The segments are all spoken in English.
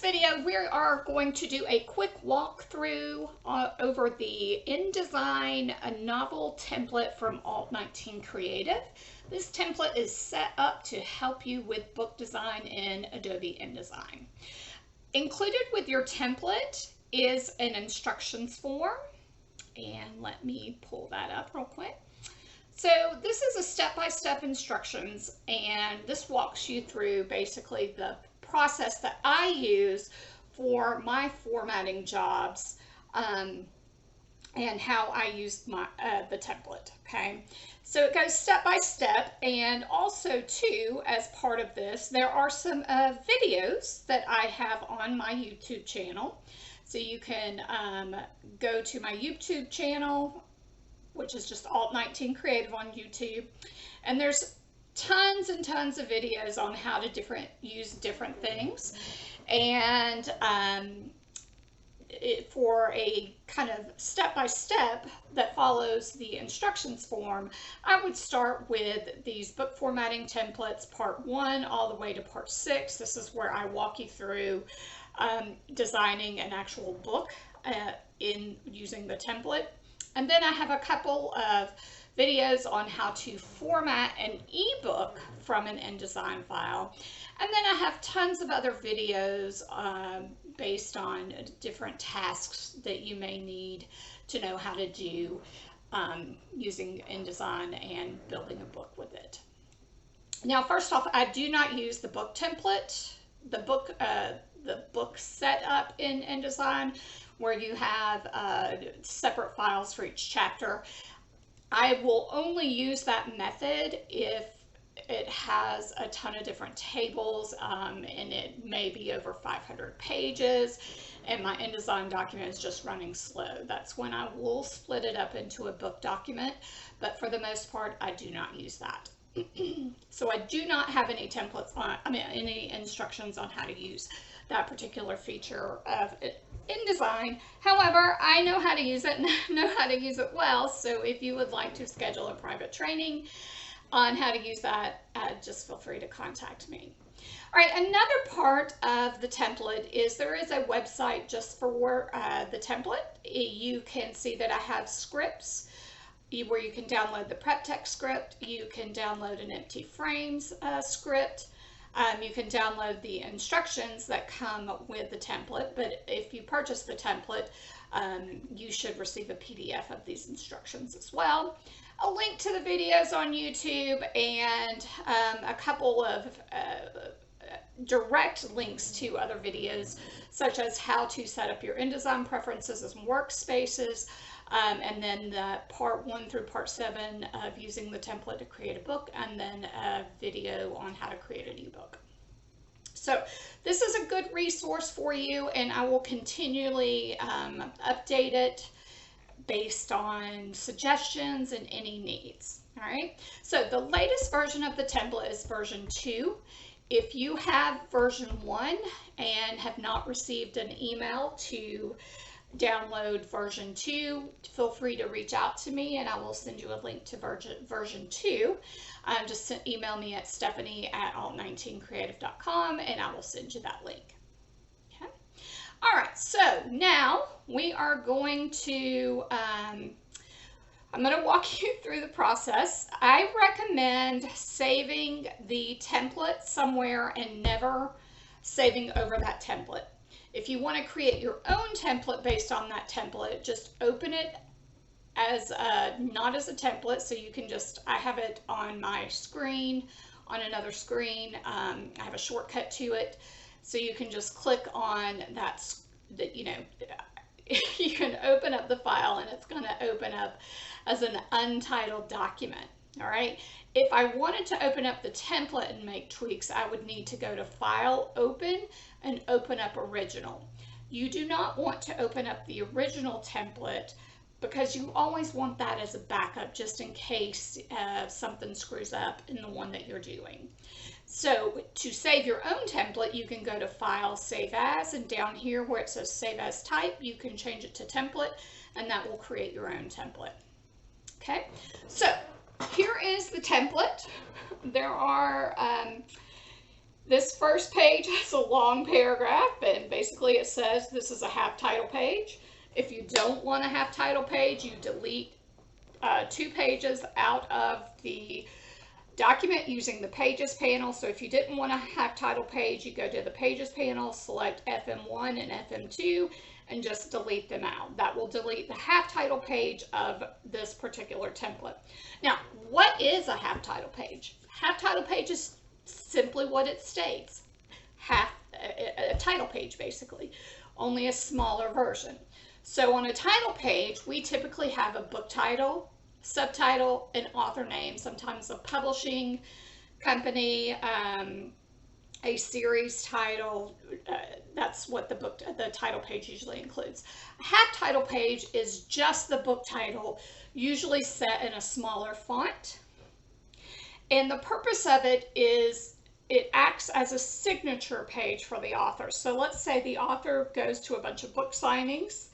video, we are going to do a quick walkthrough over the InDesign novel template from Alt19 Creative. This template is set up to help you with book design in Adobe InDesign. Included with your template is an instructions form, and let me pull that up real quick. So this is a step-by-step instructions, and this walks you through basically the process that I use for my formatting jobs and how I use my the template. Okay, so it goes step by step, and also too, as part of this, there are some videos that I have on my YouTube channel. So you can go to my YouTube channel, which is just Alt19 Creative on YouTube, and there's tons and tons of videos on how to use different things. And for a kind of step-by-step that follows the instructions form, I would start with these book formatting templates, part 1 all the way to part 6. This is where I walk you through designing an actual book in using the template. And then I have a couple of videos on how to format an ebook from an InDesign file. And then I have tons of other videos based on different tasks that you may need to know how to do using InDesign and building a book with it. Now, first off, I do not use the book template, the book setup in InDesign, where you have separate files for each chapter. I will only use that method if it has a ton of different tables and it may be over 500 pages and my InDesign document is just running slow. That's when I will split it up into a book document, but for the most part, I do not use that. So I do not have any templates on, any instructions on how to use that particular feature of InDesign. However, I know how to use it and I know how to use it well. So if you would like to schedule a private training on how to use that, just feel free to contact me. All right, another part of the template is there is a website just for the template. You can see that I have scripts where you can download the prep text script. You can download an empty frames script. You can download the instructions that come with the template, but if you purchase the template, you should receive a PDF of these instructions as well. A link to the videos on YouTube and a couple of direct links to other videos, such as how to set up your InDesign preferences and workspaces, and then the part 1 through part 7 of using the template to create a book, and then a video on how to create an ebook. So this is a good resource for you, and I will continually update it based on suggestions and any needs. All right, so the latest version of the template is version 2. If you have version 1 and have not received an email to download version 2, feel free to reach out to me and I will send you a link to version 2. Just email me at stephanie@alt19creative.com and I will send you that link. Okay. All right, so now we are going to, I'm going to walk you through the process. I recommend saving the template somewhere and never saving over that template. If you want to create your own template based on that template, just open it as not as a template, so you can just, I have it on my screen, on another screen. I have a shortcut to it, so you can just click on that, you know, you can open up the file and it's going to open up as an untitled document. All right. If I wanted to open up the template and make tweaks, I would need to go to File, Open, and open up Original. You do not want to open up the original template because you always want that as a backup just in case something screws up in the one that you're doing. So to save your own template, you can go to File, Save As, and down here where it says Save As Type, you can change it to Template, and that will create your own template. Okay, so here is the template. There are This first page has a long paragraph, and basically it says this is a half title page. If you don't want a half title page, you delete 2 pages out of the document using the Pages panel. So if you didn't want a half title page, you go to the Pages panel, select FM1 and FM2, and just delete them out. That will delete the half title page of this particular template. Now, what is a half title page? Half title page is simply what it states. A title page, basically, only a smaller version. So on a title page, we typically have a book title, subtitle, and author name, sometimes a publishing company, a series title. That's what the title page usually includes. A half title page is just the book title, usually set in a smaller font. And the purpose of it is it acts as a signature page for the author. So let's say the author goes to a bunch of book signings.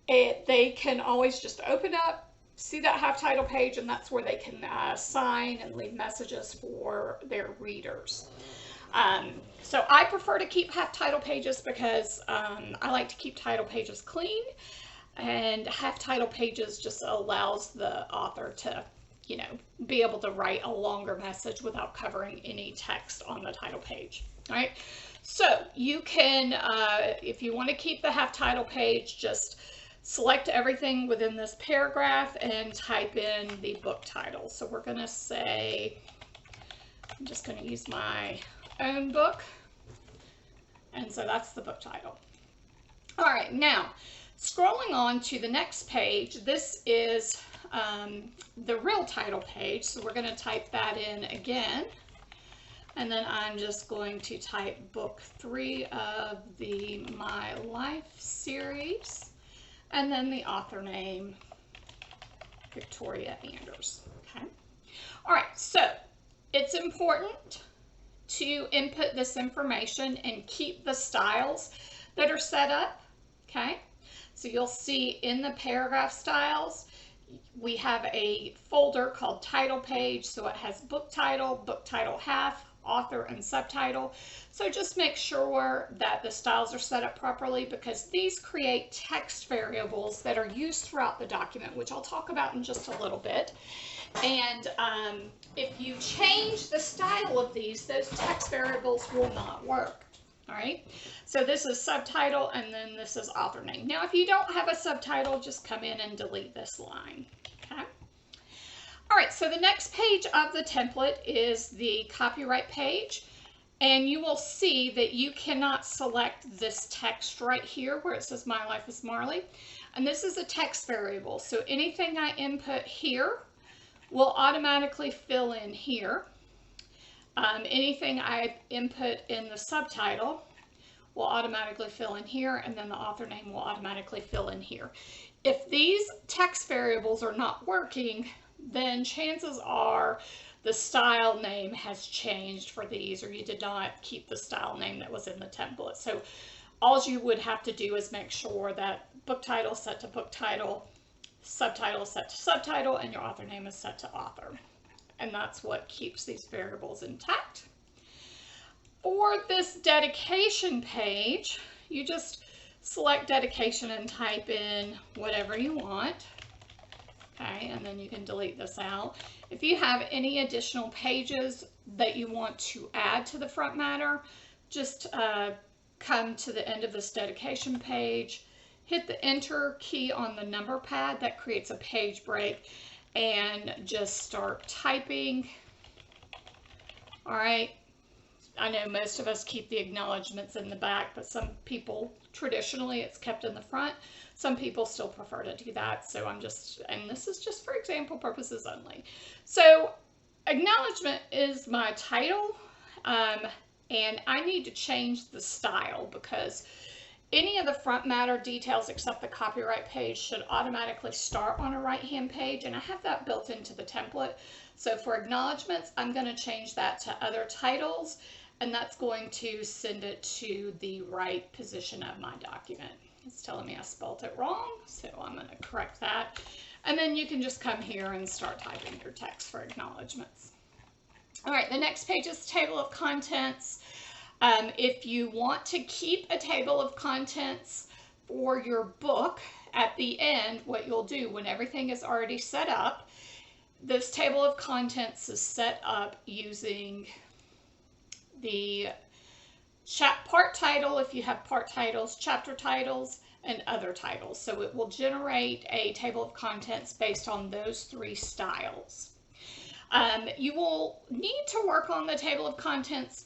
They can always just open up, see that half title page, and that's where they can sign and leave messages for their readers. So I prefer to keep half title pages because I like to keep title pages clean, and half title pages just allows the author to, you know, be able to write a longer message without covering any text on the title page. All right. So you can, if you want to keep the half title page, just select everything within this paragraph and type in the book title. So we're going to say, I'm just going to use my own book. And so that's the book title. All right, now scrolling on to the next page, this is the real title page. So we're going to type that in again. And then I'm just going to type book 3 of the My Life series. And then the author name, Victoria Anders. Okay. All right, so it's important to input this information and keep the styles that are set up. Okay. So you'll see in the paragraph styles, we have a folder called title page. So it has book title half, author, and subtitle. So just make sure that the styles are set up properly, because these create text variables that are used throughout the document, which I'll talk about in just a little bit. And if you change the style of these, those text variables will not work. All right, so this is subtitle, and then this is author name. Now, if you don't have a subtitle, just come in and delete this line. Okay. All right, so the next page of the template is the copyright page, and you will see that you cannot select this text right here where it says My Life is Marley, and this is a text variable. So anything I input here will automatically fill in here. Anything I input in the subtitle will automatically fill in here, and then the author name will automatically fill in here. If these text variables are not working, then chances are the style name has changed for these, or you did not keep the style name that was in the template. So all you would have to do is make sure that book title is set to book title, subtitle is set to subtitle, and your author name is set to author. And that's what keeps these variables intact. For this dedication page, you just select dedication and type in whatever you want. Okay, and then you can delete this out. If you have any additional pages that you want to add to the front matter, just come to the end of this dedication page, hit the enter key on the number pad. That creates a page break, and just start typing. All right, I know most of us keep the acknowledgments in the back, but some people, traditionally it's kept in the front. Some people still prefer to do that. So I'm just, and this is just for example purposes only. So acknowledgement is my title, and I need to change the style, because any of the front matter details except the copyright page should automatically start on a right-hand page, and I have that built into the template. So for acknowledgments, I'm going to change that to other titles, and that's going to send it to the right position of my document. It's telling me I spelled it wrong, so I'm going to correct that. And then you can just come here and start typing your text for acknowledgments. All right, the next page is table of contents. If you want to keep a table of contents for your book at the end, what you'll do when everything is already set up, this table of contents is set up using the part title, if you have part titles, chapter titles, and other titles. So it will generate a table of contents based on those three styles. You will need to work on the table of contents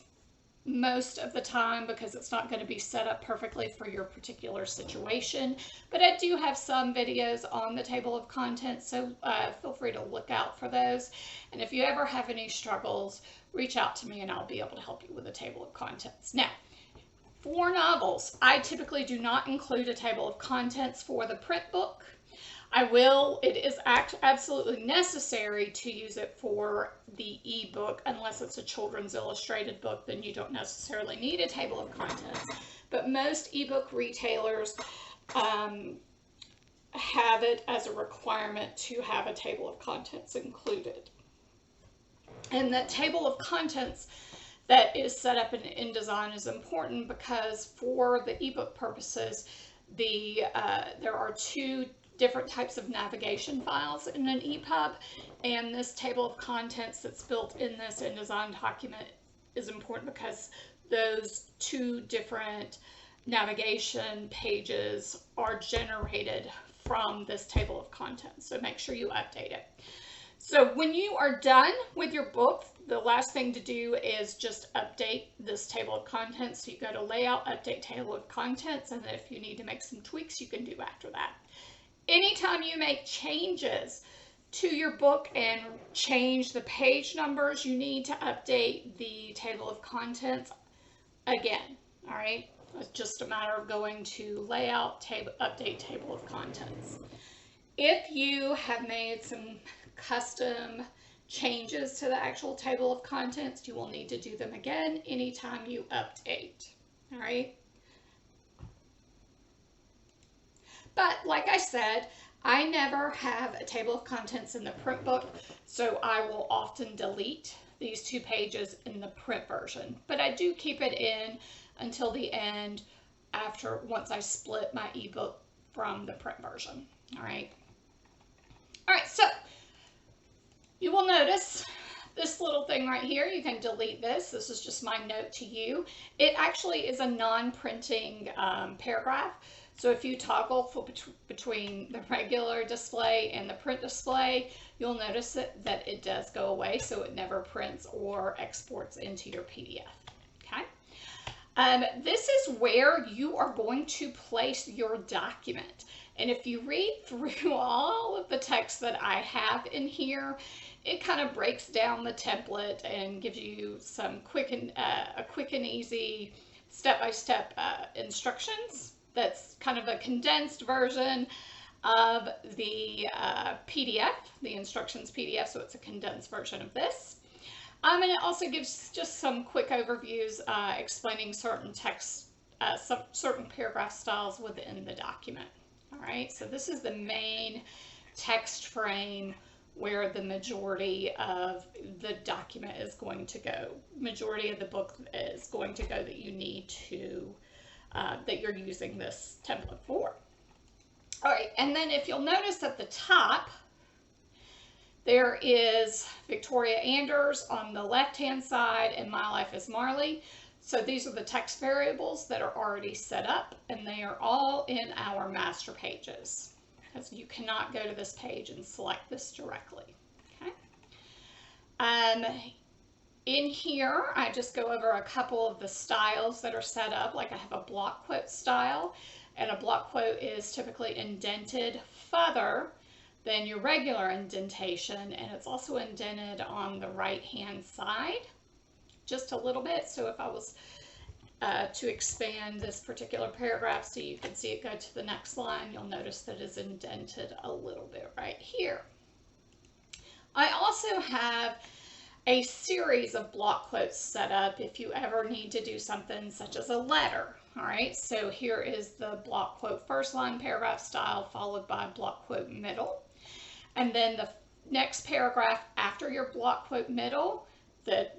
most of the time because it's not going to be set up perfectly for your particular situation, but I do have some videos on the table of contents, so feel free to look out for those. And if you ever have any struggles, reach out to me and I'll be able to help you with a table of contents. Now, for novels, I typically do not include a table of contents for the print book. It is absolutely necessary to use it for the ebook. Unless it's a children's illustrated book, then you don't necessarily need a table of contents. But most ebook retailers have it as a requirement to have a table of contents included. And that table of contents that is set up in InDesign is important because for the ebook purposes, there are two different types of navigation files in an EPUB, and this table of contents that's built in this InDesign document is important because those two different navigation pages are generated from this table of contents. So make sure you update it. So when you are done with your book, the last thing to do is just update this table of contents. So you go to Layout, Update Table of Contents, and if you need to make some tweaks, you can do after that. Anytime you make changes to your book and change the page numbers, you need to update the table of contents again. All right, it's just a matter of going to Layout, Update Table of Contents. If you have made some custom changes to the actual table of contents, you will need to do them again anytime you update. All right. But like I said, I never have a table of contents in the print book, so I will often delete these two pages in the print version. But I do keep it in until the end once I split my ebook from the print version. All right. All right, so you will notice this little thing right here. You can delete this. This is just my note to you. It actually is a non-printing paragraph. So if you toggle between the regular display and the print display, you'll notice that it does go away, so it never prints or exports into your PDF. Okay. This is where you are going to place your document. And if you read through all of the text that I have in here, it kind of breaks down the template and gives you some quick and easy step-by-step instructions. That's kind of a condensed version of the PDF, the instructions PDF, so it's a condensed version of this. And it also gives just some quick overviews explaining certain text, certain paragraph styles within the document. All right, so this is the main text frame where the majority of the document is going to go. Majority of the book is going to go that you need to that you're using this template for. All right, and then if you'll notice at the top, there is Victoria Anders on the left-hand side and My Life as Marley. So these are the text variables that are already set up, and they are all in our master pages, because you cannot go to this page and select this directly. Okay. In here, I just go over a couple of the styles that are set up. Like I have a block quote style, and a block quote is typically indented further than your regular indentation, and it's also indented on the right-hand side just a little bit. So if I was to expand this particular paragraph so you can see it go to the next line, you'll notice that it's indented a little bit right here. I also have a series of block quotes set up if you ever need to do something such as a letter. All right, so here is the block quote first line paragraph style followed by block quote middle. And then the next paragraph after your block quote middle that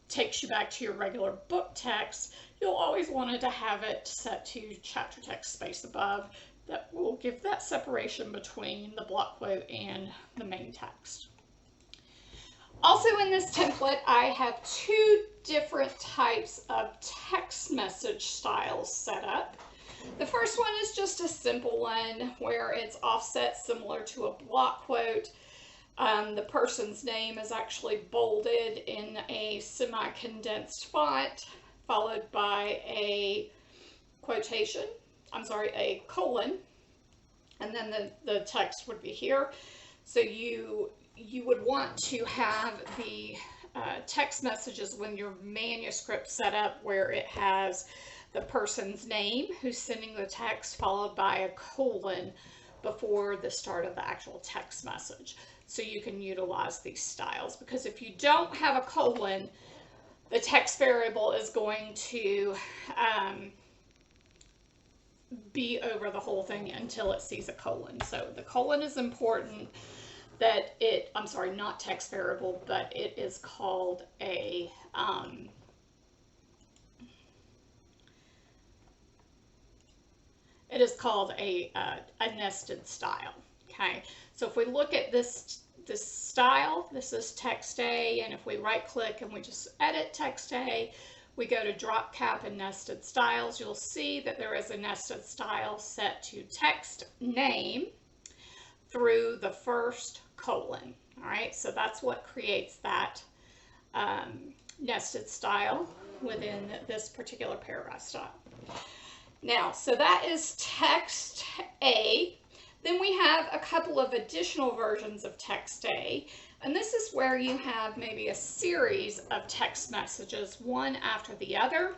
takes you back to your regular book text, you'll always want to have it set to chapter text space above. That will give that separation between the block quote and the main text. Also in this template, I have two different types of text message styles set up. The first one is just a simple one where it's offset similar to a block quote. The person's name is actually bolded in a semi-condensed font, followed by a quotation, a colon, and then the text would be here. So you would want to have the text messages when your manuscript set up where it has the person's name who's sending the text followed by a colon before the start of the actual text message. So you can utilize these styles, because if you don't have a colon, the text variable is going to be over the whole thing until it sees a colon. So the colon is important. That it, I'm sorry, not text variable, but it is called a nested style. Okay, so if we look at this style, this is text A, and if we right click and we just edit text A, we go to drop cap and nested styles, you'll see that there is a nested style set to text name through the first colon. All right, so that's what creates that nested style within this particular paragraph style. Now, so that is text A. Then we have a couple of additional versions of text A, and this is where you have maybe a series of text messages, one after the other.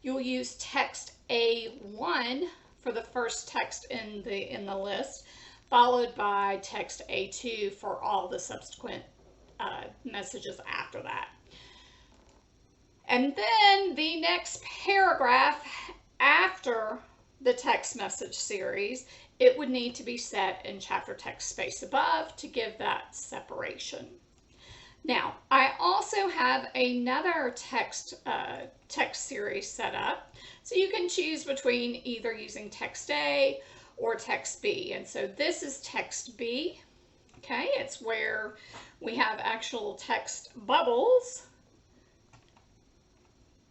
You'll use text A1 for the first text in the list, followed by text A2 for all the subsequent messages after that. And then the next paragraph after the text message series, it would need to be set in chapter text space above to give that separation. Now, I also have another text series set up, so you can choose between either using text A or text B. And so this is text B. Okay, it's where we have actual text bubbles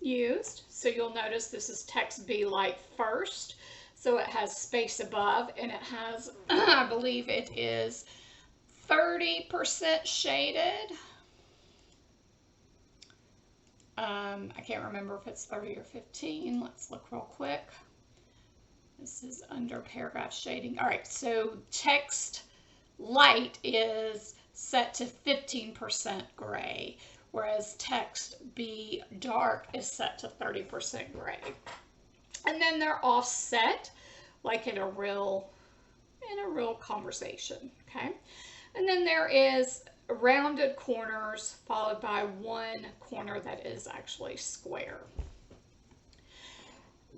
used. So you'll notice this is text B light first. So it has space above, and it has, I believe it is 30% shaded. I can't remember if it's 30 or 15. Let's look real quick. This is under paragraph shading. All right, so text light is set to 15% gray, whereas text B dark is set to 30% gray. And then they're offset like in a real conversation, okay? And then there is rounded corners followed by one corner that is actually square.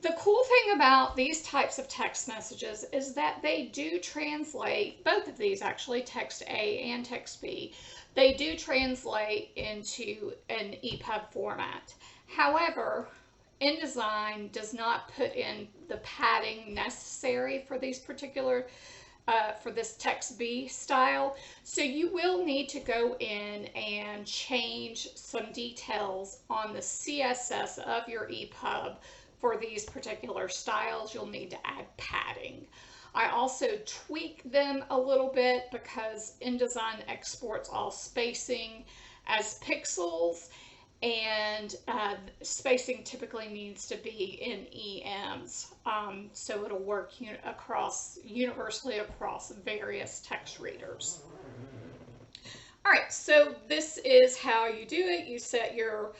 The cool thing about these types of text messages is that they do translate, both of these actually, text A and text B, they do translate into an EPUB format. However, InDesign does not put in the padding necessary for these particular, for this text B style. So you will need to go in and change some details on the CSS of your EPUB for these particular styles. You'll need to add padding. I also tweak them a little bit because InDesign exports all spacing as pixels, and spacing typically needs to be in EMs, so it'll work universally across various text readers. All right, so this is how you do it. You set your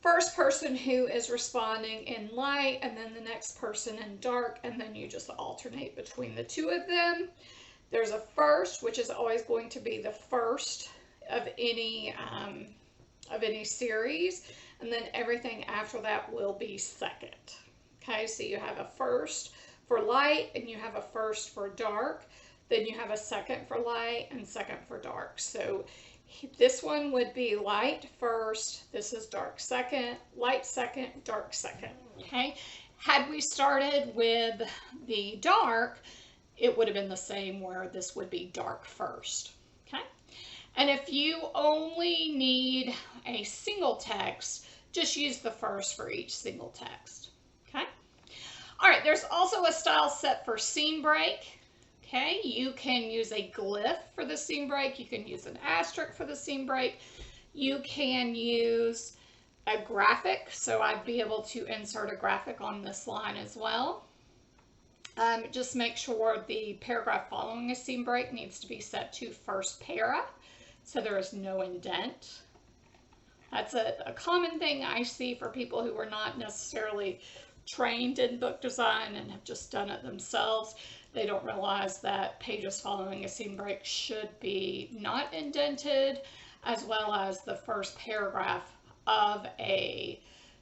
first person who is responding in light, and then the next person in dark, and then you just alternate between the two of them. There's a first, which is always going to be the first of any series, and then everything after that will be second. Okay, so you have a first for light, and you have a first for dark, then you have a second for light and second for dark. So This one would be light first, this is dark second, light second, dark second, okay? Had we started with the dark, it would have been the same where this would be dark first, okay? And if you only need a single text, just use the first for each single text, okay? All right, there's also a style set for scene break. Okay, you can use a glyph for the scene break. You can use an asterisk for the scene break. You can use a graphic. So I'd be able to insert a graphic on this line as well. Just make sure the paragraph following a scene break needs to be set to first para, so there is no indent. That's a common thing I see for people who are not necessarily trained in book design and have just done it themselves. They don't realize that pages following a scene break should be not indented, as well as the first paragraph of a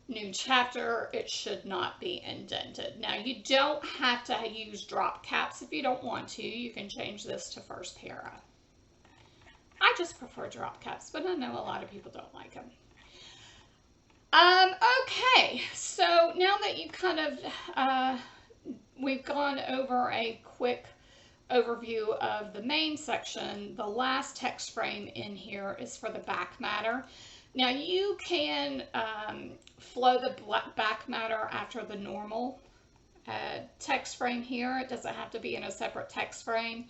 new chapter, it should not be indented. Now, you don't have to use drop caps if you don't want to. You can change this to first para. I just prefer drop caps, but I know a lot of people don't like them. Okay, so now that you kind of, we've gone over a quick overview of the main section, the last text frame in here is for the back matter. Now you can flow the back matter after the normal text frame here. It doesn't have to be in a separate text frame.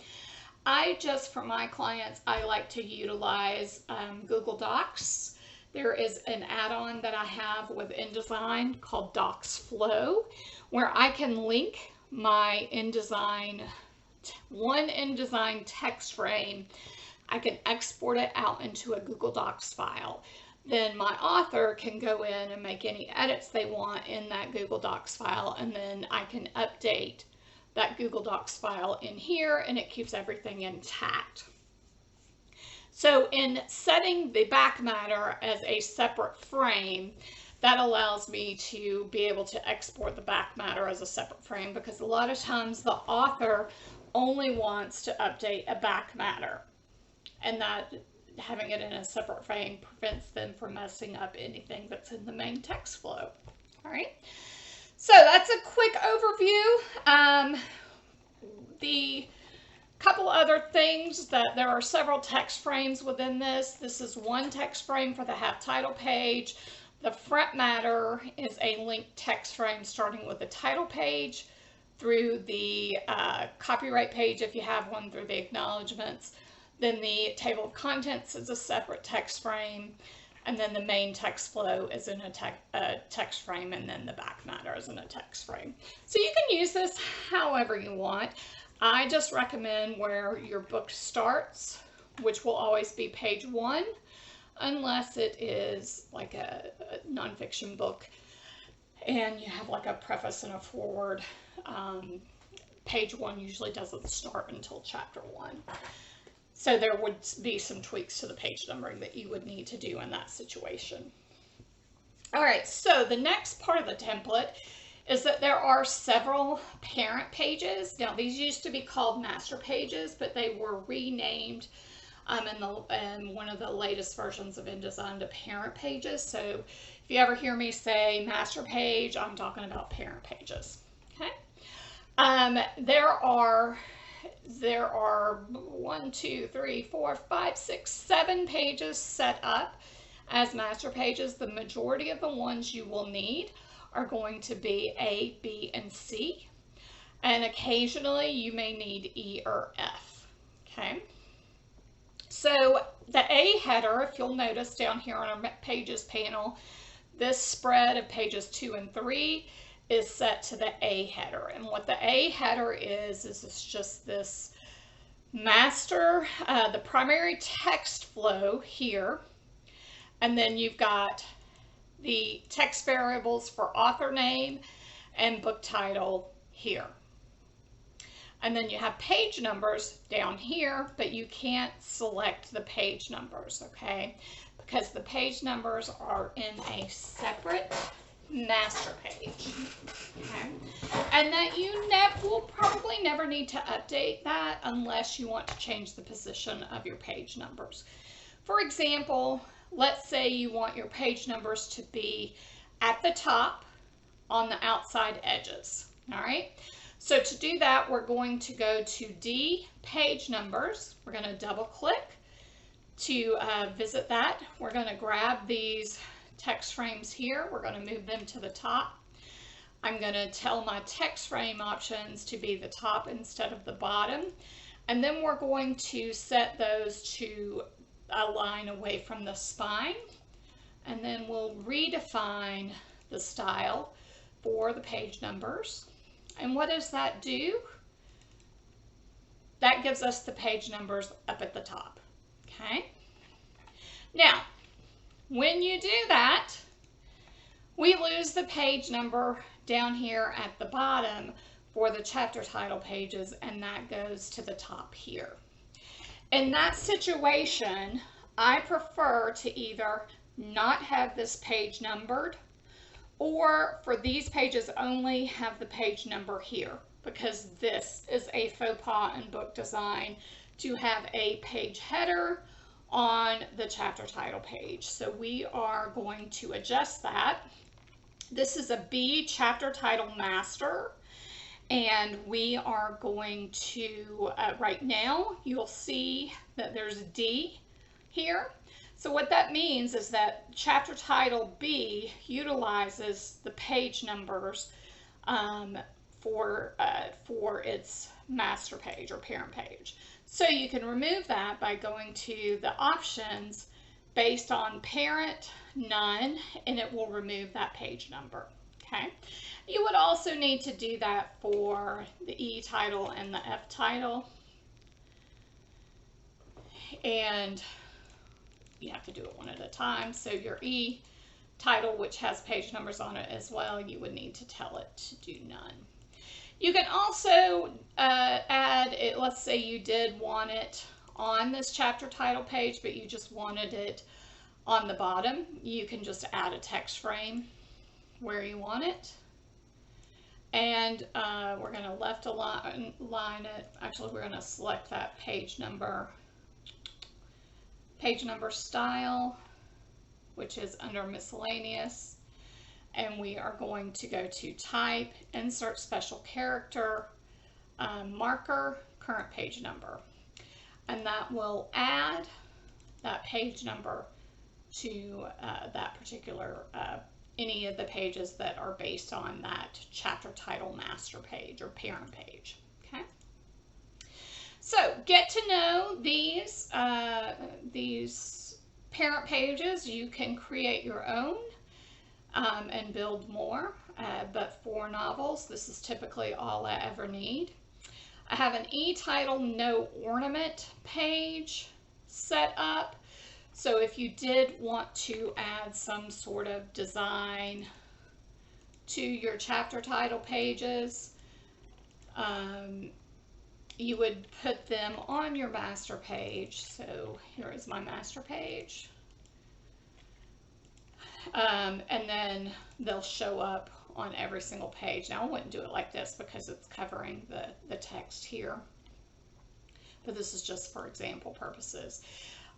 For my clients, I like to utilize Google Docs. There is an add-on that I have with InDesign called Docs Flow, where I can link my one InDesign text frame. I can export it out into a Google Docs file. Then my author can go in and make any edits they want in that Google Docs file, and then I can update that Google Docs file in here, and it keeps everything intact. So in setting the back matter as a separate frame, that allows me to be able to export the back matter as a separate frame, because a lot of times the author only wants to update a back matter, and that having it in a separate frame prevents them from messing up anything that's in the main text flow. All right, so that's a quick overview. The couple other things, that there are several text frames within this. This is one text frame for the half title page. The front matter is a linked text frame starting with the title page through the copyright page if you have one, through the acknowledgments. Then the table of contents is a separate text frame, and then the main text flow is in a text frame, and then the back matter is in a text frame. So you can use this however you want. I just recommend where your book starts, which will always be page 1, unless it is like a nonfiction book and you have like a preface and a foreword. Page 1 usually doesn't start until chapter 1. So there would be some tweaks to the page numbering that you would need to do in that situation. All right, so the next part of the template is that there are several parent pages. Now, these used to be called master pages, but they were renamed in one of the latest versions of InDesign to parent pages. So if you ever hear me say master page, I'm talking about parent pages. Okay. There are 1, 2, 3, 4, 5, 6, 7 pages set up as master pages. The majority of the ones you will need are going to be A, B, and C, and occasionally you may need E or F. Okay, so the A header, if you'll notice down here on our pages panel, this spread of pages 2 and 3 is set to the A header. And what the A header is it's just this master, the primary text flow here, and then you've got the text variables for author name and book title here. And then you have page numbers down here, but you can't select the page numbers, okay? Because the page numbers are in a separate master page, okay? And that you will probably never need to update that unless you want to change the position of your page numbers. For example, let's say you want your page numbers to be at the top on the outside edges. All right. So to do that, we're going to go to D, Page Numbers. We're going to double click to visit that. We're going to grab these text frames here. We're going to move them to the top. I'm going to tell my text frame options to be the top instead of the bottom. And then we're going to set those to align away from the spine. And then we'll redefine the style for the page numbers. And what does that do? That gives us the page numbers up at the top. Okay. Now, when you do that, we lose the page number down here at the bottom for the chapter title pages, and that goes to the top here. In that situation, I prefer to either not have this page numbered, or for these pages only have the page number here, because this is a faux pas in book design to have a page header on the chapter title page. So we are going to adjust that. This is a B chapter title master, and we are going to, right now, you'll see that there's D here. So what that means is that chapter title B utilizes the page numbers for its master page or parent page. So you can remove that by going to the options based on parent, none, and it will remove that page number. Okay. You would also need to do that for the E title and the F title. And you have to do it one at a time. So your E title, which has page numbers on it as well, you would need to tell it to do none. You can also add it. Let's say you did want it on this chapter title page, but you just wanted it on the bottom. You can just add a text frame where you want it. And we're going to left align it. Actually, we're going to select that page number style, which is under miscellaneous. And we are going to go to type, insert special character, marker, current page number. And that will add that page number to that particular, any of the pages that are based on that chapter title master page or parent page. Okay. So get to know these parent pages. You can create your own and build more, but for novels, this is typically all I ever need. I have an e-title no ornament page set up. So if you did want to add some sort of design to your chapter title pages, you would put them on your master page. So here is my master page. And then they'll show up on every single page. Now I wouldn't do it like this because it's covering the text here, but this is just for example purposes.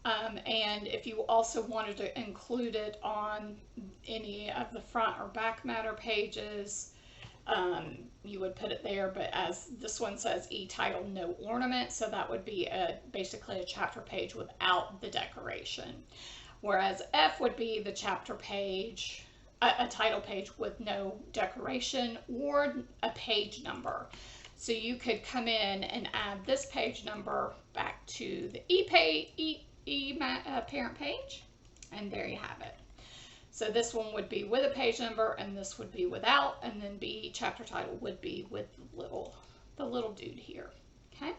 And if you also wanted to include it on any of the front or back matter pages, you would put it there, but as this one says e-title no ornament, so that would be basically a chapter page without the decoration. Whereas F would be the chapter page, a title page with no decoration or a page number. So you could come in and add this page number back to the parent page, and there you have it. So this one would be with a page number, and this would be without, and then B chapter title would be with the little dude here. Okay.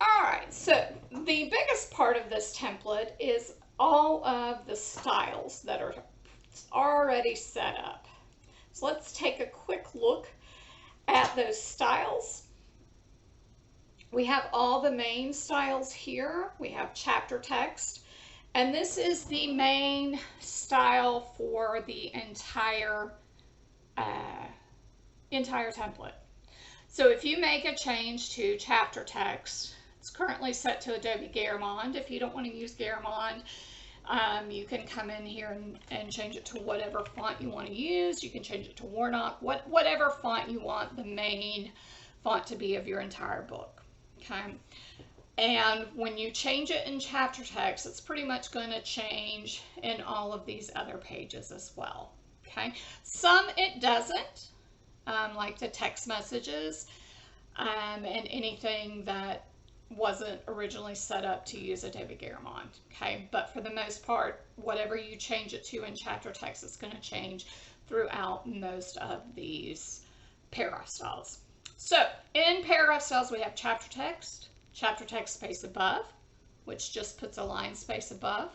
All right, so the biggest part of this template is all of the styles that are already set up. So let's take a quick look at those styles. We have all the main styles here. We have chapter text, and this is the main style for the entire template. So if you make a change to chapter text, It's currently set to Adobe Garamond. If you don't want to use Garamond, you can come in here and change it to whatever font you want to use. You can change it to Warnock, whatever font you want the main font to be of your entire book. Okay. And when you change it in chapter text, it's pretty much going to change in all of these other pages as well. Okay. Some it doesn't, like the text messages and anything that wasn't originally set up to use Adobe Garamond. Okay. But for the most part, whatever you change it to in chapter text is going to change throughout most of these paragraph styles. So in paragraph styles, we have chapter text space above, which just puts a line space above.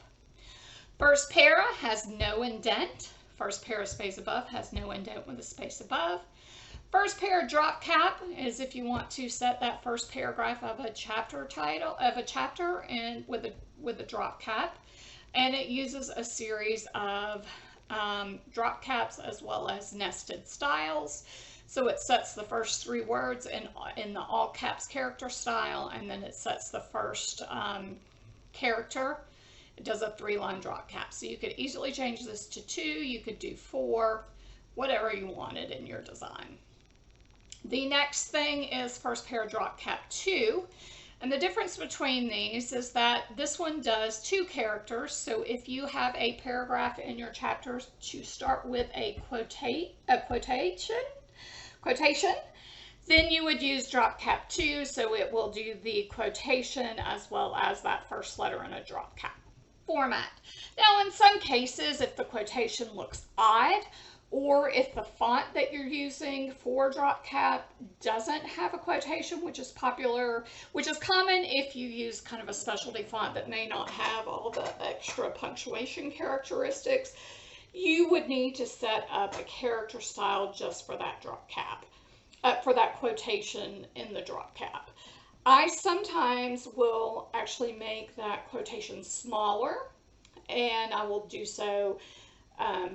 First para has no indent. First para space above has no indent with a space above. First para drop cap is if you want to set that first paragraph of a chapter title of a chapter and with a drop cap, and it uses a series of drop caps as well as nested styles. So it sets the first 3 words in the all caps character style, and then it sets the first character. It does a 3-line drop cap. So you could easily change this to 2, you could do 4, whatever you wanted in your design. The next thing is first para drop cap 2. And the difference between these is that this one does 2 characters. So if you have a paragraph in your chapters to start with a quotation, then you would use drop cap 2, so it will do the quotation as well as that first letter in a drop cap format. Now in some cases, if the quotation looks odd, or if the font that you're using for drop cap doesn't have a quotation, which is common if you use kind of a specialty font that may not have all the extra punctuation characteristics, you would need to set up a character style just for that drop cap, for that quotation in the drop cap. I sometimes will actually make that quotation smaller, and I will do so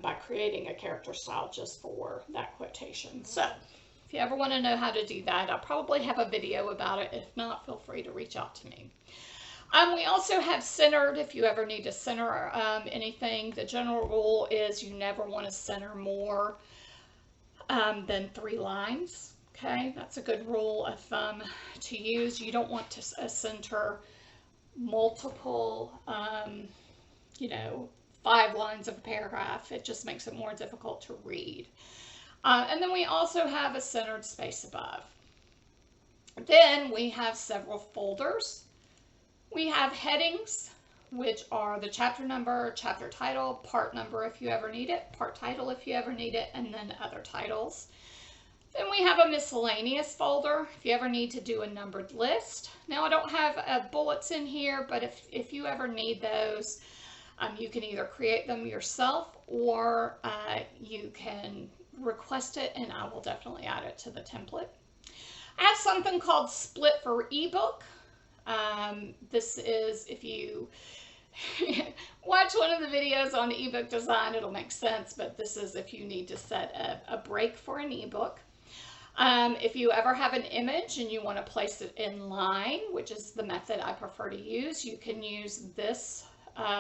by creating a character style just for that quotation. So if you ever want to know how to do that, I'll probably have a video about it. If not, feel free to reach out to me. We also have centered, if you ever need to center anything. The general rule is you never want to center more than 3 lines. Okay, that's a good rule of thumb to use. You don't want to center multiple, 5 lines of a paragraph. It just makes it more difficult to read. And then we also have a centered space above. Then we have several folders. We have headings, which are the chapter number, chapter title, part number if you ever need it, part title if you ever need it, and then other titles. Then we have a miscellaneous folder if you ever need to do a numbered list. Now I don't have bullets in here, but if you ever need those, you can either create them yourself or you can request it, and I will definitely add it to the template. I have something called Split for Ebook. This is, if you watch one of the videos on ebook design, it'll make sense, but this is if you need to set a break for an ebook. If you ever have an image and you want to place it in line, which is the method I prefer to use, you can use this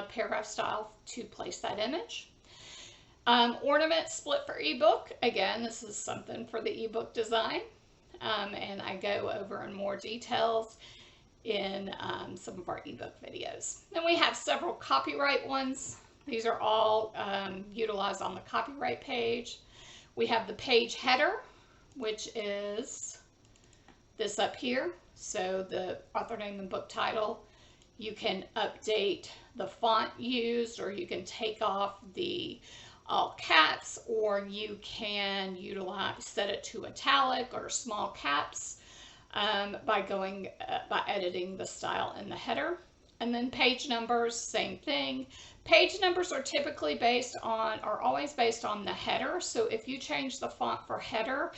paragraph style to place that image. Ornament split for ebook. Again, this is something for the ebook design, and I go over in more details in some of our ebook videos. Then we have several copyright ones. These are all utilized on the copyright page. We have the page header, which is this up here. So the author name and book title. You can update the font used, or you can take off the all caps, or you can set it to italic or small caps by editing the style in the header. And then page numbers, same thing. Page numbers are typically always based on the header. So if you change the font for header,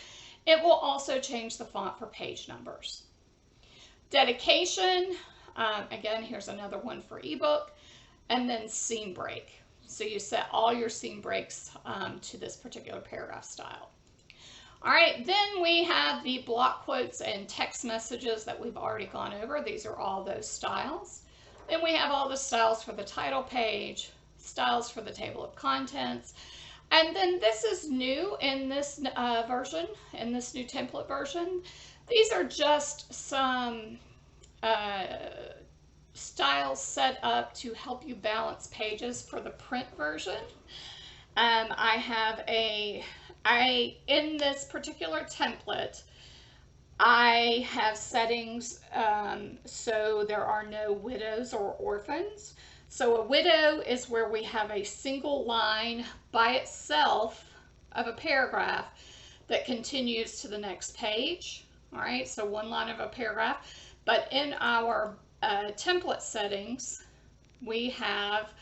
it will also change the font for page numbers. Dedication, again, here's another one for ebook. And then scene break. So you set all your scene breaks to this particular paragraph style. All right, then we have the block quotes and text messages that we've already gone over. These are all those styles. Then we have all the styles for the title page, styles for the table of contents. And then this is new in this version, in this new template version. These are just some styles set up to help you balance pages for the print version. In this particular template, I have settings so there are no widows or orphans. So a widow is where we have a single line by itself of a paragraph that continues to the next page. All right, so one line of a paragraph. But in our template settings, we have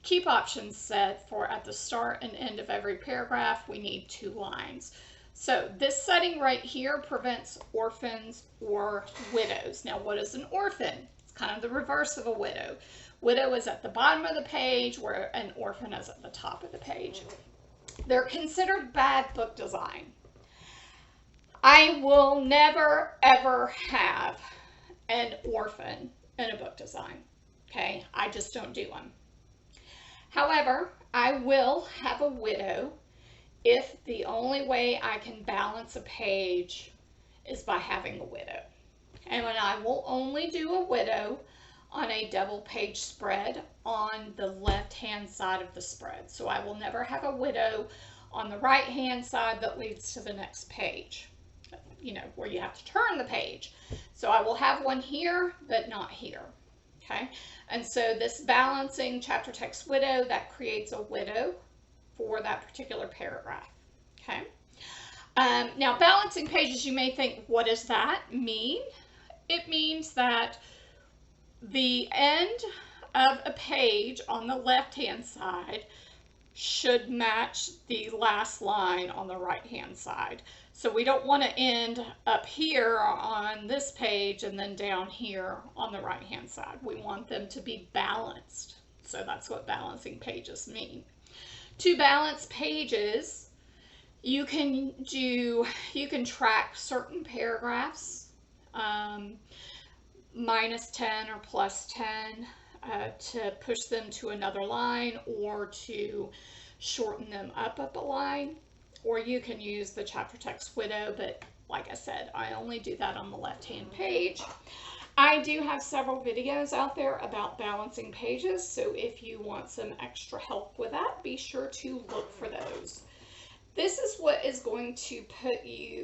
keep options set for at the start and end of every paragraph, we need 2 lines. So this setting right here prevents orphans or widows. Now, what is an orphan? It's kind of the reverse of a widow. Widow is at the bottom of the page, where an orphan is at the top of the page. They're considered bad book design. I will never, ever have an orphan in a book design. Okay, I just don't do them. However, I will have a widow if the only way I can balance a page is by having a widow. And when I will only do a widow on a double page spread on the left-hand side of the spread. So I will never have a widow on the right-hand side that leads to the next page, you know, where you have to turn the page. So I will have one here, but not here. Okay, and so this balancing chapter text widow, that creates a widow for that particular paragraph. Okay, now balancing pages, you may think, what does that mean? It means that the end of a page on the left-hand side should match the last line on the right-hand side. So we don't want to end up here on this page and then down here on the right-hand side. We want them to be balanced. So that's what balancing pages mean. To balance pages, you can track certain paragraphs, minus 10 or plus 10, to push them to another line or to shorten them up a line. Or you can use the chapter text widow, but like I said, I only do that on the left-hand page. I do have several videos out there about balancing pages, so if you want some extra help with that, be sure to look for those. This is what is going to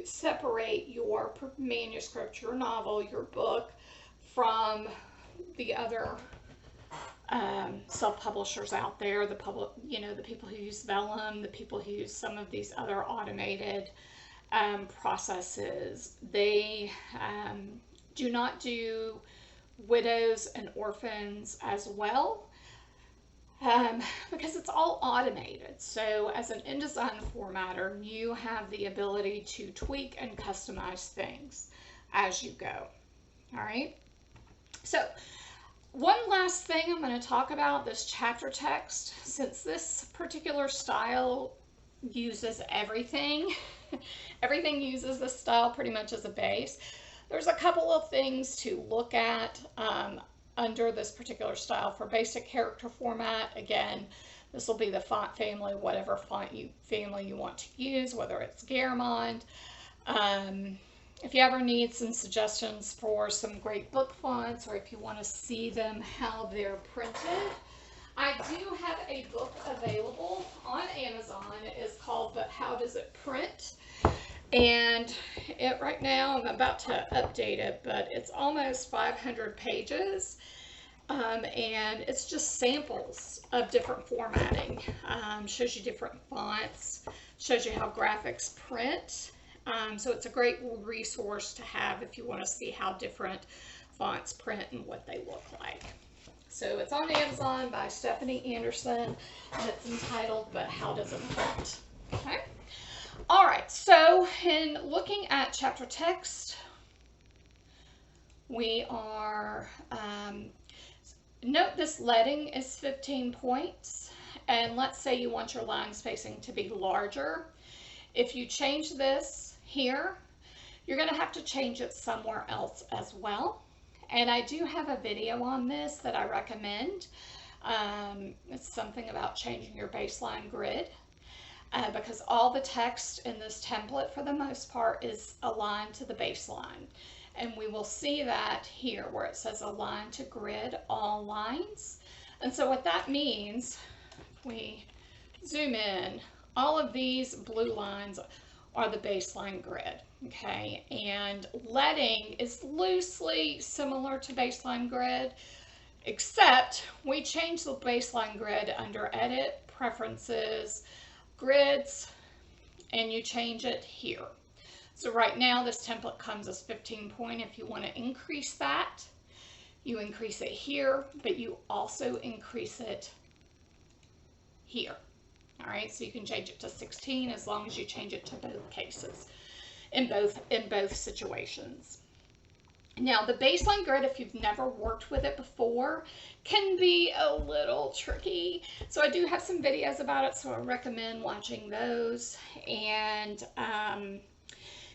separate your manuscript, your novel, your book from the other self-publishers out there, the people who use Vellum, the people who use some of these other automated processes. They do not do widows and orphans as well because it's all automated. So as an InDesign formatter, you have the ability to tweak and customize things as you go. All right. So one last thing I'm going to talk about, this chapter text, since this particular style uses everything, everything uses this style pretty much as a base. There's a couple of things to look at under this particular style. For basic character format, again, this will be the font family, whatever font family you want to use, whether it's Garamond. If you ever need some suggestions for some great book fonts, or if you want to see them how they're printed, I do have a book available on Amazon. It is called But How Does It Print? And right now I'm about to update it, but it's almost 500 pages. And it's just samples of different formatting. Shows you different fonts, shows you how graphics print. So it's a great resource to have if you want to see how different fonts print and what they look like. So it's on Amazon by Stephanie Anderson, and it's entitled But How Does It Print? Okay. All right, so in looking at chapter text, we are, note this leading is 15 points, and let's say you want your line spacing to be larger. If you change this here, you're going to have to change it somewhere else as well. And I do have a video on this that I recommend. It's something about changing your baseline grid. Because all the text in this template for the most part is aligned to the baseline. And we will see that here where it says align to grid all lines. And so what that means, if we zoom in, all of these blue lines are the baseline grid, okay? And leading is loosely similar to baseline grid, except we change the baseline grid under Edit, Preferences, Grids, and you change it here. So right now this template comes as 15 point. If you want to increase that, you increase it here, but you also increase it here. All right, so you can change it to 16 as long as you change it to both cases, in both situations. Now the baseline grid, if you've never worked with it before, can be a little tricky. So I do have some videos about it, so I recommend watching those. And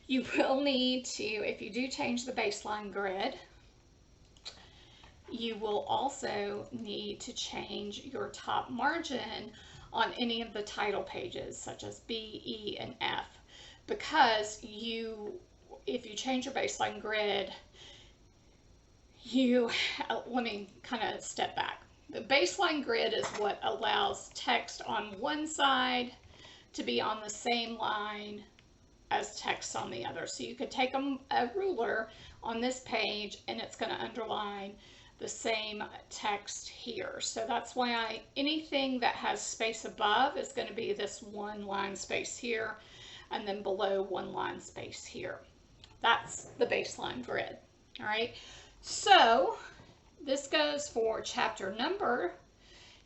you will need to, if you do change the baseline grid, you will also need to change your top margin on any of the title pages, such as B, E, and F, because if you change your baseline grid, let me kind of step back. The baseline grid is what allows text on one side to be on the same line as text on the other. So you could take a ruler on this page and it's going to underline the same text here. So that's why anything that has space above is going to be this one line space here, and then below one line space here. That's the baseline grid. All right. So this goes for chapter number.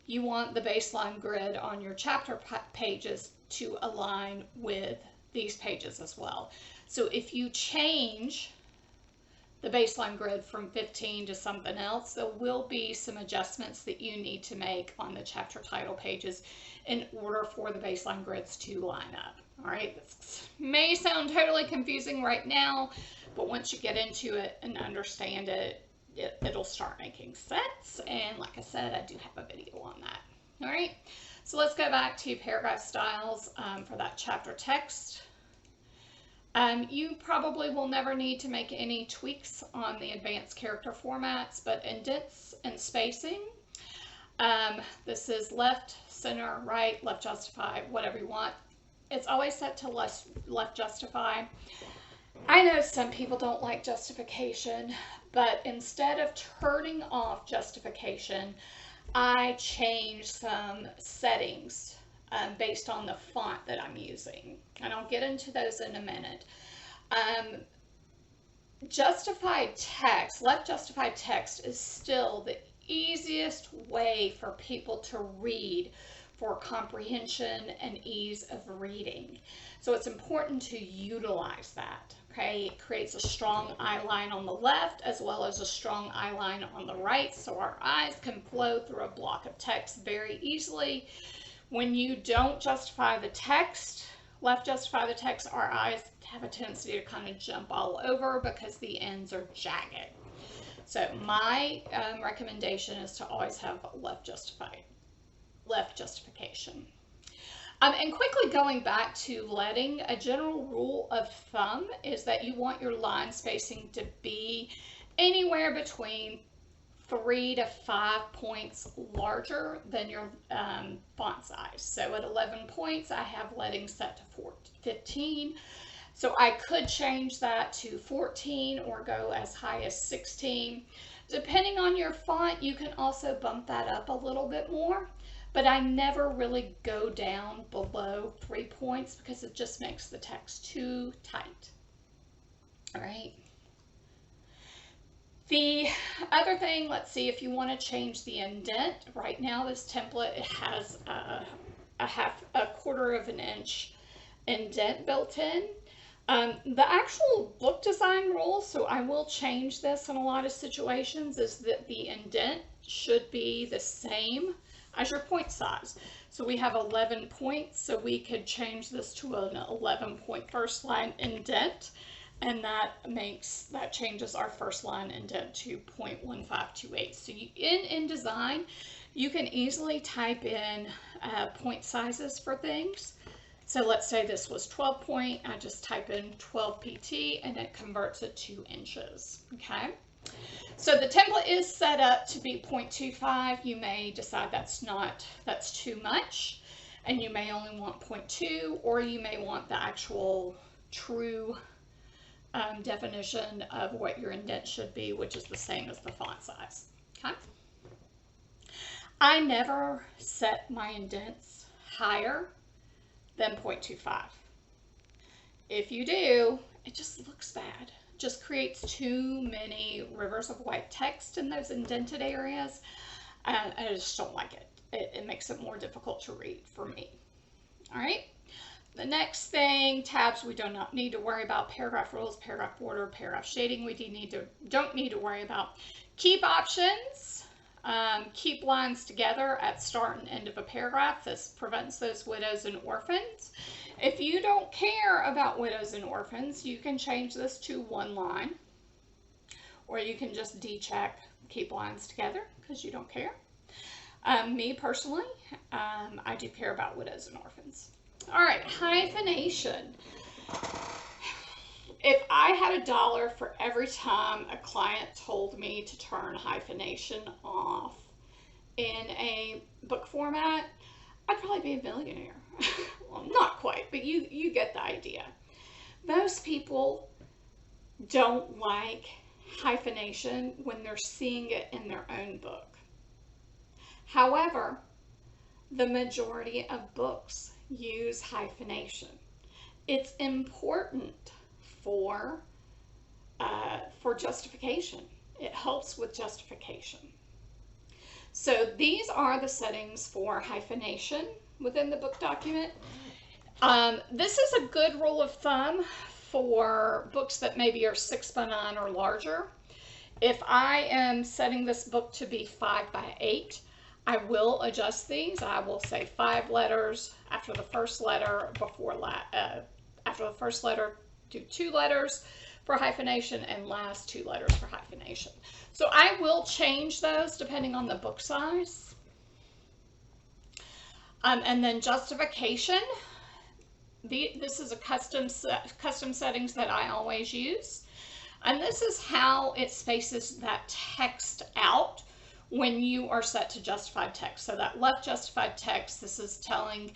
You want the baseline grid on your chapter pages to align with these pages as well. So if you change the baseline grid from 15 to something else, there will be some adjustments that you need to make on the chapter title pages in order for the baseline grids to line up. All right, this may sound totally confusing right now, but once you get into it and understand it, it'll start making sense. And like I said, I do have a video on that. All right, so let's go back to paragraph styles for that chapter text. You probably will never need to make any tweaks on the advanced character formats, but indents and spacing. This is left, center, right, left justify, whatever you want. It's always set to left justify. I know some people don't like justification, but instead of turning off justification, I change some settings based on the font that I'm using. And I'll get into those in a minute. Justified text, left justified text is still the easiest way for people to read for comprehension and ease of reading. So it's important to utilize that. Okay, it creates a strong eye line on the left as well as a strong eye line on the right, so our eyes can flow through a block of text very easily. When you don't justify the text, left justify the text, our eyes have a tendency to kind of jump all over because the ends are jagged. So my recommendation is to always have left justification. And quickly going back to leading, a general rule of thumb is that you want your line spacing to be anywhere between 3 to 5 points larger than your font size. So at 11 points, I have leading set to 15. So I could change that to 14 or go as high as 16. Depending on your font, you can also bump that up a little bit more, but I never really go down below 3 points because it just makes the text too tight. All right. The other thing, let's see, if you want to change the indent, right now this template, it has a quarter of an inch indent built in. The actual book design rule, so I will change this in a lot of situations, is that the indent should be the same as your point size. So we have 11 points, so we could change this to an 11-point first line indent, and that changes our first line indent to 0.1528. So in InDesign, you can easily type in point sizes for things. So let's say this was 12 point, I just type in 12 pt and it converts it to inches, okay? So the template is set up to be 0.25. You may decide that's too much, and you may only want 0.2, or you may want the actual true definition of what your indent should be, which is the same as the font size, okay? I never set my indents higher than 0.25. If you do, it just looks bad. Just creates too many rivers of white text in those indented areas, and I just don't like it. It makes it more difficult to read for me. All right. The next thing, tabs, we do not need to worry about. Paragraph rules, paragraph border, paragraph shading, we don't need to worry about. Keep options, keep lines together at start and end of a paragraph. This prevents those widows and orphans. If you don't care about widows and orphans, you can change this to one line, or you can just decheck keep lines together because you don't care. Me personally, I do care about widows and orphans. All right, hyphenation. If I had $1 for every time a client told me to turn hyphenation off in a book format, I'd probably be a millionaire. Well, not quite, but you get the idea. Most people don't like hyphenation when they're seeing it in their own book. However, the majority of books use hyphenation. It's important for justification. It helps with justification. So these are the settings for hyphenation within the book document. This is a good rule of thumb for books that maybe are 6x9 or larger. If I am setting this book to be 5x8, I will adjust these. I will say 5 letters after the first letter, after the first letter, do 2 letters for hyphenation, and last 2 letters for hyphenation. So I will change those depending on the book size. And then justification. This is a custom settings that I always use. And this is how it spaces that text out when you are set to justified text. So that left justified text, this is telling,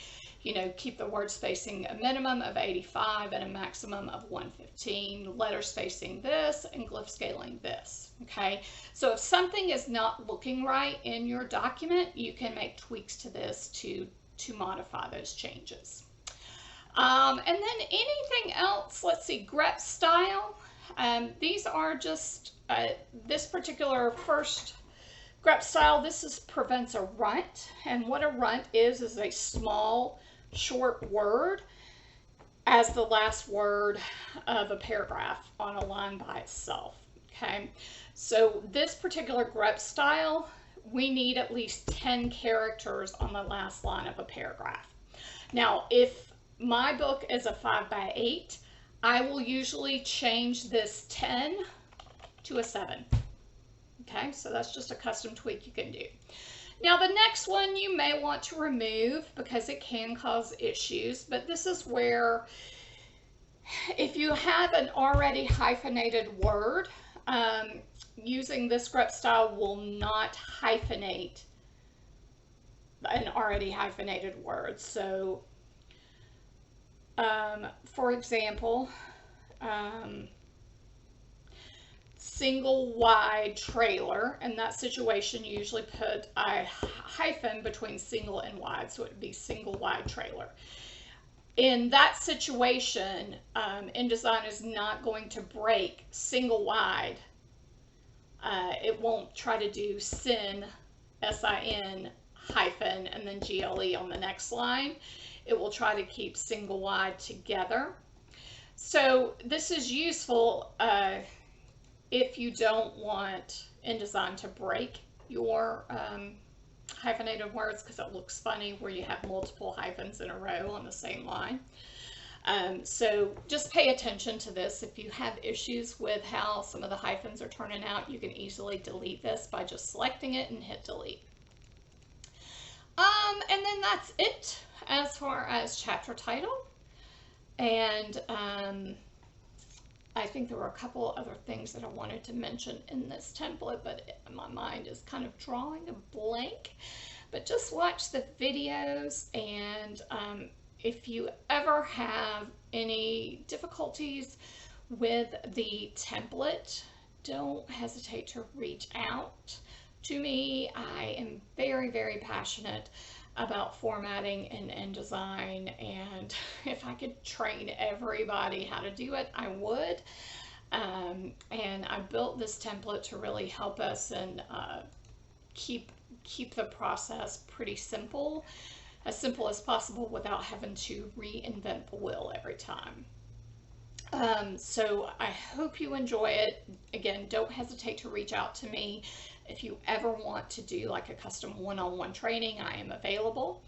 keep the word spacing a minimum of 85 and a maximum of 115, letter spacing this, and glyph scaling this, okay? So if something is not looking right in your document, you can make tweaks to this to modify those changes. And then anything else, let's see, grep style. These are just, this particular first grep style, prevents a runt. And what a runt is a small, short word as the last word of a paragraph on a line by itself, okay? So this particular grep style, we need at least 10 characters on the last line of a paragraph. Now, if my book is a 5x8, I will usually change this 10 to a 7. Okay, so that's just a custom tweak you can do. Now the next one you may want to remove because it can cause issues, but this is where if you have an already hyphenated word, using this grep style will not hyphenate an already hyphenated word. So for example, single wide trailer. In that situation, you usually put a hyphen between single and wide, so it would be single wide trailer. In that situation, InDesign is not going to break single wide. It won't try to do sin, S-I-N, hyphen, and then G-L-E on the next line. It will try to keep single wide together. So this is useful if you don't want InDesign to break your hyphenated words because it looks funny where you have multiple hyphens in a row on the same line. So just pay attention to this. If you have issues with how some of the hyphens are turning out, you can easily delete this by just selecting it and hit delete. And then that's it as far as chapter title. And I think there were a couple other things that I wanted to mention in this template, but my mind is kind of drawing a blank. But just watch the videos, and if you ever have any difficulties with the template, don't hesitate to reach out to me. I am very, very passionate about formatting in InDesign, and if I could train everybody how to do it, I would. And I built this template to really help us and keep the process pretty simple as possible without having to reinvent the wheel every time. So I hope you enjoy it. Again, don't hesitate to reach out to me. If you ever want to do like a custom one-on-one training, I am available.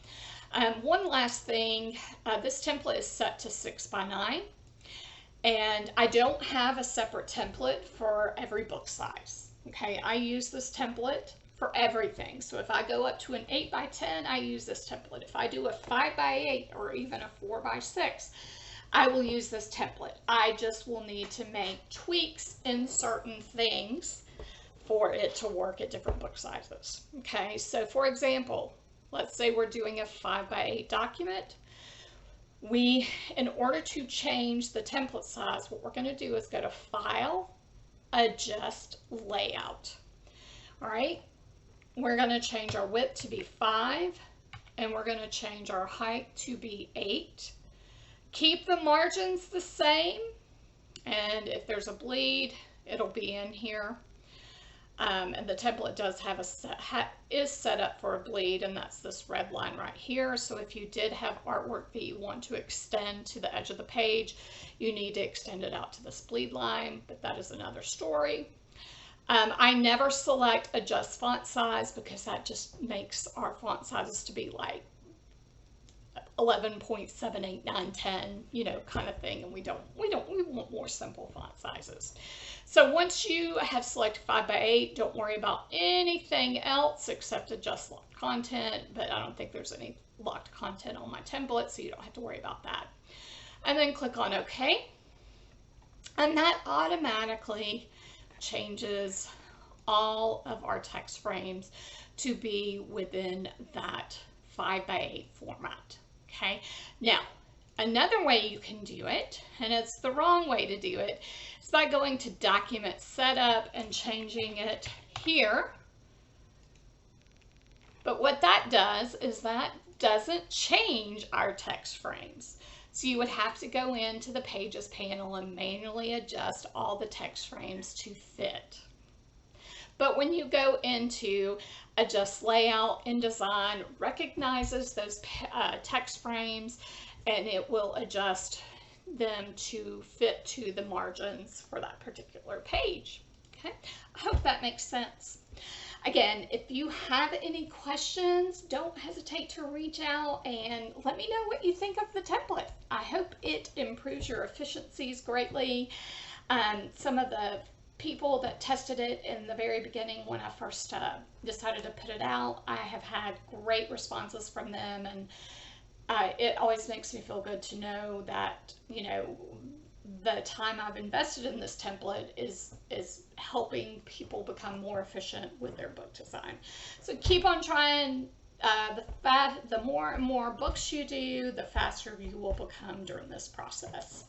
One last thing, this template is set to 6x9, and I don't have a separate template for every book size. Okay, I use this template for everything. So if I go up to an 8x10, I use this template. If I do a 5x8 or even a 4x6, I will use this template. I just will need to make tweaks in certain things for it to work at different book sizes. Okay, so for example, let's say we're doing a 5x8 document. In order to change the template size, what we're going to do is go to File, Adjust Layout. All right, we're going to change our width to be 5, and we're going to change our height to be 8. Keep the margins the same, and if there's a bleed, it'll be in here. And the template does have is set up for a bleed, and that's this red line right here. So if you did have artwork that you want to extend to the edge of the page, you need to extend it out to this bleed line, but that is another story. I never select adjust font size because that just makes our font sizes to be like 11.78910, you know, kind of thing, and we want more simple font sizes. So once you have selected 5x8, don't worry about anything else except adjust locked content, but I don't think there's any locked content on my template, so you don't have to worry about that. And then click on OK, and that automatically changes all of our text frames to be within that 5x8 format. Okay, now another way you can do it, and it's the wrong way to do it, is by going to Document Setup and changing it here. But what that does is that doesn't change our text frames. So you would have to go into the Pages panel and manually adjust all the text frames to fit. But when you go into Adjust Layout, InDesign recognizes those text frames, and it will adjust them to fit to the margins for that particular page. Okay, I hope that makes sense. Again, if you have any questions, don't hesitate to reach out and let me know what you think of the template. I hope it improves your efficiencies greatly. Some of the people that tested it in the very beginning when I first decided to put it out, I have had great responses from them, and it always makes me feel good to know that, you know, the time I've invested in this template is helping people become more efficient with their book design. So keep on trying. The more and more books you do, the faster you will become during this process.